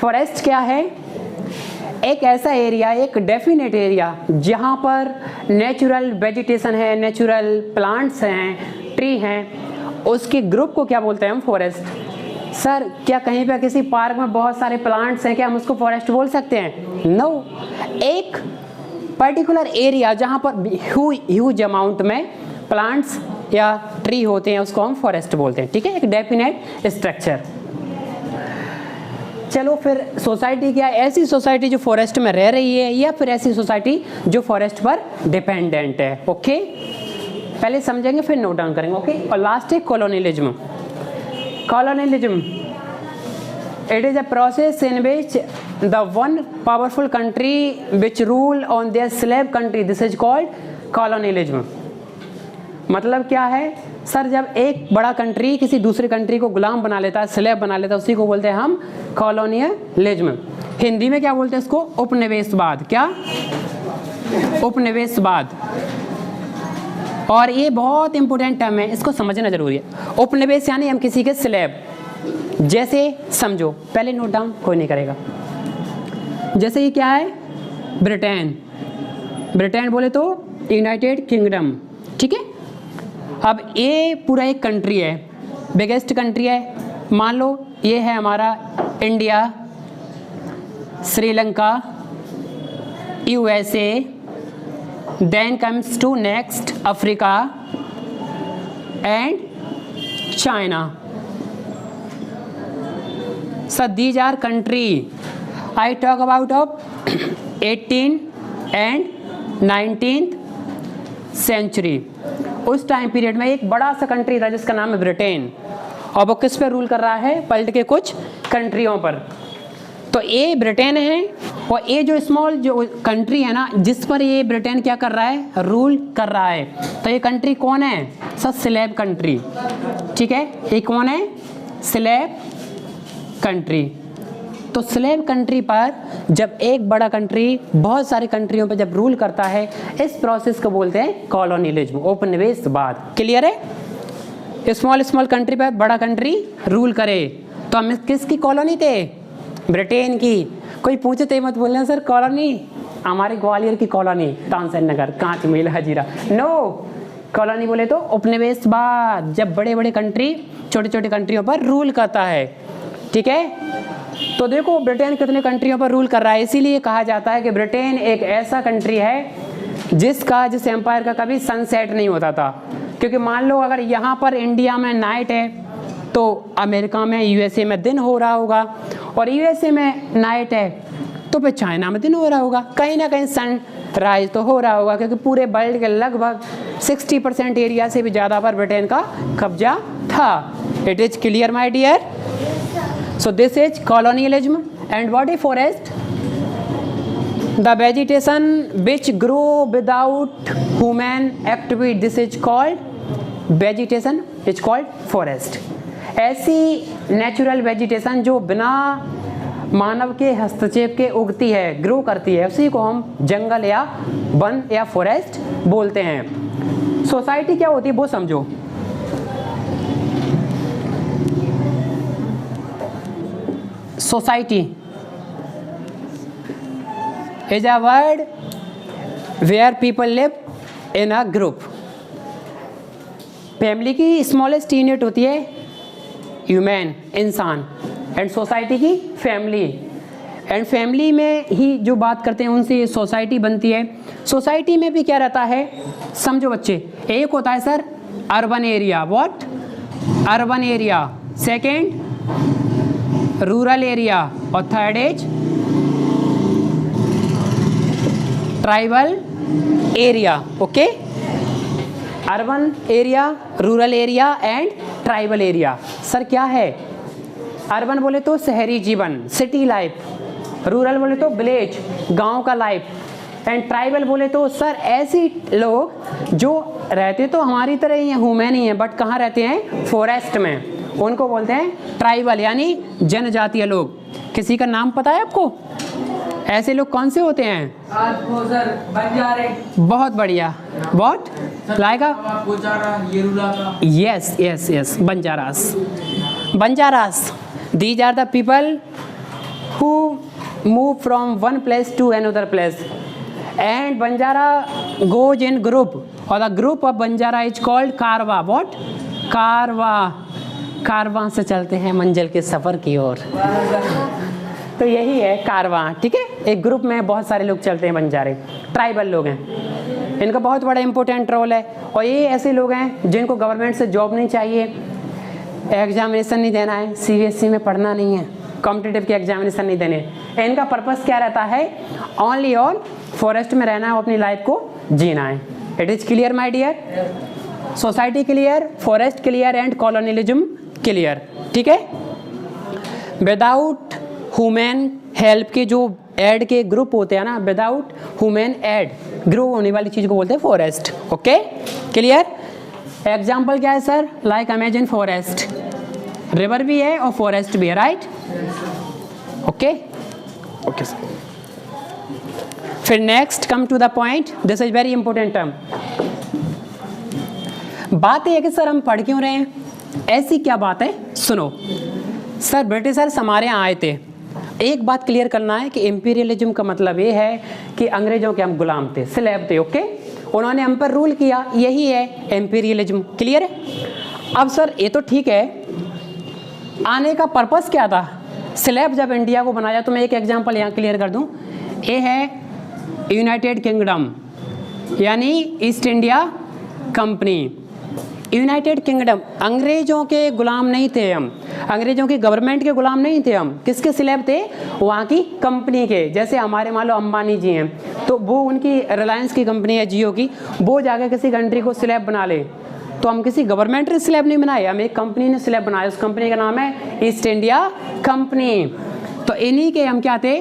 Forest क्या है? एक ऐसा एरिया, एक डेफिनेट एरिया जहाँ पर नेचुरल वेजिटेशन है, नेचुरल प्लांट्स हैं, ट्री हैं, उसके ग्रुप को क्या बोलते हैं हम? फॉरेस्ट। सर क्या कहीं पे किसी पार्क में बहुत सारे प्लांट्स हैं, क्या हम उसको फॉरेस्ट बोल सकते हैं? नो। एक पर्टिकुलर एरिया जहाँ पर ह्यूज अमाउंट में प्लांट्स या ट्री होते हैं उसको हम फॉरेस्ट बोलते हैं, ठीक है, एक डेफिनेट स्ट्रक्चर। चलो फिर सोसाइटी क्या है? ऐसी सोसाइटी जो फॉरेस्ट में रह रही है या फिर ऐसी सोसाइटी जो फॉरेस्ट पर डिपेंडेंट है। ओके, पहले समझेंगे फिर नोट डाउन करेंगे। ओके, और लास्ट है colonialism. Colonialism, it is a process in which the one powerful country which rule on their slave country, this is called colonialism. मतलब क्या है सर? जब एक बड़ा कंट्री किसी दूसरे कंट्री को गुलाम बना लेता है, स्लेव बना लेता है, उसी को बोलते हैं हम कॉलोनियलिज्म। हिंदी में क्या बोलते हैं इसको? उपनिवेशवाद। क्या? उपनिवेशवाद। और ये बहुत इंपॉर्टेंट टर्म है, इसको समझना जरूरी है। उपनिवेश यानी हम किसी के स्लेव, जैसे समझो, पहले नोट डाउन, कोई नहीं करेगा। जैसे ये क्या है? ब्रिटेन। ब्रिटेन बोले तो यूनाइटेड किंगडम, ठीक है। अब ये पूरा एक कंट्री है, बिगेस्ट कंट्री है। मान लो ये है हमारा India, Sri Lanka, USA, then comes to next Africa and China. Sir these are country I talk about of 18th and 19th century. उस टाइम पीरियड में एक बड़ा सा कंट्री था जिसका नाम है ब्रिटेन, और वो किस पे रूल कर रहा है? पलट के कुछ कंट्रियों पर। तो ये ब्रिटेन है, और ये जो स्मॉल जो कंट्री है ना, जिस पर ये ब्रिटेन क्या कर रहा है? रूल कर रहा है। तो ये कंट्री कौन है? सर स्लेव कंट्री, ठीक है। ये कौन है? Slave country. तो स्लेव कंट्री पर जब एक बड़ा कंट्री बहुत सारी कंट्रियों पर जब रूल करता है, इस प्रोसेस को बोलते हैं कॉलोनियलिज्म, उपनिवेशवाद। क्लियर है? स्मॉल स्मॉल कंट्री पर बड़ा कंट्री रूल करे। तो हम किसकी कॉलोनी थे? ब्रिटेन की। कोई पूछे तो मत बोलना सर कॉलोनी हमारे ग्वालियर की कॉलोनी, तानसेन नगर, कांच मिल, हजीरा। नो, कॉलोनी बोले तो उपनिवेशवाद, जब बड़े बड़े कंट्री छोटे छोटे कंट्रियों पर रूल करता है, ठीक है। तो देखो ब्रिटेन कितने कंट्रियों पर रूल कर रहा है, इसीलिए कहा जाता है कि ब्रिटेन एक ऐसा कंट्री है जिस एम्पायर का कभी सनसेट नहीं होता था। क्योंकि मान लो अगर यहाँ पर इंडिया में नाइट है तो अमेरिका में, यूएसए में दिन हो रहा होगा, और यूएसए में नाइट है तो फिर चाइना में दिन हो रहा होगा। कहीं ना कहीं सन राइज तो हो रहा होगा, क्योंकि पूरे वर्ल्ड के लगभग 60% एरिया से भी ज़्यादा पर ब्रिटेन का कब्जा था। It is clear my dear? So this is colonialism. And what is forest? The vegetation which grow without human activity, this is called vegetation, it's called forest. ऐसी natural vegetation जो बिना मानव के हस्तक्षेप के उगती है, ग्रो करती है, उसी को हम जंगल या वन या फॉरेस्ट बोलते हैं। सोसाइटी क्या होती है वो समझो। Society is a word where people live in a group. Family की स्मॉलेस्ट यूनिट होती है ह्यूमन, इंसान, एंड सोसाइटी की फैमिली। एंड फैमिली में ही जो बात करते हैं उनसे सोसाइटी बनती है। सोसाइटी में भी क्या रहता है समझो बच्चे, एक होता है sir urban area, what? Urban area. Second rural area, और third is tribal area. Okay, urban area, rural area and tribal area. Sir क्या है? अर्बन बोले तो शहरी जीवन, सिटी लाइफ। रूरल बोले तो विलेज, गांव का लाइफ। एंड ट्राइबल बोले तो सर ऐसे लोग जो रहते तो हमारी तरह ही ह्यूमन ही है, बट कहाँ रहते हैं? फॉरेस्ट में, उनको बोलते हैं ट्राइबल, यानी जनजातीय लोग। किसी का नाम पता है आपको? ऐसे लोग कौन से होते हैं? बंजारे। बहुत बढ़िया, व्हाट लाएगा? Yes yes yes, Banjaras. Banjaras, these are the people who move from one place to another place, and Banjara goes in group, or the group of Banjara is called कारवा. What? कारवा. कारवां से चलते हैं मंजिल के सफ़र की ओर. तो यही है कारवां. ठीक है, एक ग्रुप में बहुत सारे लोग चलते हैं. बंजारे ट्राइबल लोग हैं, इनका बहुत बड़ा इंपॉर्टेंट रोल है. और ये ऐसे लोग हैं जिनको गवर्नमेंट से जॉब नहीं चाहिए, एग्जामिनेशन नहीं देना है, CBSE में पढ़ना नहीं है, कॉम्पिटिटिव के एग्जामिनेशन नहीं देने. इनका पर्पस क्या रहता है? ओनली ऑन फॉरेस्ट में रहना है, अपनी लाइफ को जीना है. It is clear my dear? Society clear, forest clear and colonialism clear. ठीक है. विदाउट ह्यूमन हेल्प के जो एड के ग्रुप होते हैं ना, विदाउट ह्यूमन एड ग्रो होने वाली चीज़ को बोलते हैं फॉरेस्ट. Okay, clear? एग्जाम्पल क्या है sir? Like Amazon forest, river भी है और फॉरेस्ट भी है, राइट? Okay okay sir. फिर next come to the point, this is very important term. बात यह है कि सर हम पढ़ क्यों रहे हैं? ऐसी क्या बात है? सुनो सर, ब्रिटिशर्स हमारे यहाँ आए थे. एक बात क्लियर करना है कि इम्पीरियलिज्म का मतलब ये है कि अंग्रेजों के हम गुलाम थे, स्लेव थे. ओके, उन्होंने हम पर रूल किया, यही है इम्पीरियलिज्म. क्लियर है? अब सर ये तो ठीक है, आने का पर्पस क्या था? स्लेब जब इंडिया को बनाया, तो मैं एक एग्जांपल यहाँ क्लियर कर दूँ. ये है यूनाइटेड किंगडम, यानी east India company. United kingdom, अंग्रेजों के गुलाम नहीं थे हम, अंग्रेजों की गवर्नमेंट के गुलाम नहीं थे हम. किसके स्लेब थे? वहाँ की कंपनी के. जैसे हमारे मान लो अंबानी जी हैं, तो वो उनकी रिलायंस की कंपनी है, जियो की, वो जाकर किसी कंट्री को स्लेब बना ले, तो हम किसी गवर्नमेंट ने स्लेब नहीं बनाए, हम एक कंपनी ने स्लेब बनाया. उस कंपनी का नाम है ईस्ट इंडिया कंपनी. तो इन्हीं के हम क्या थे?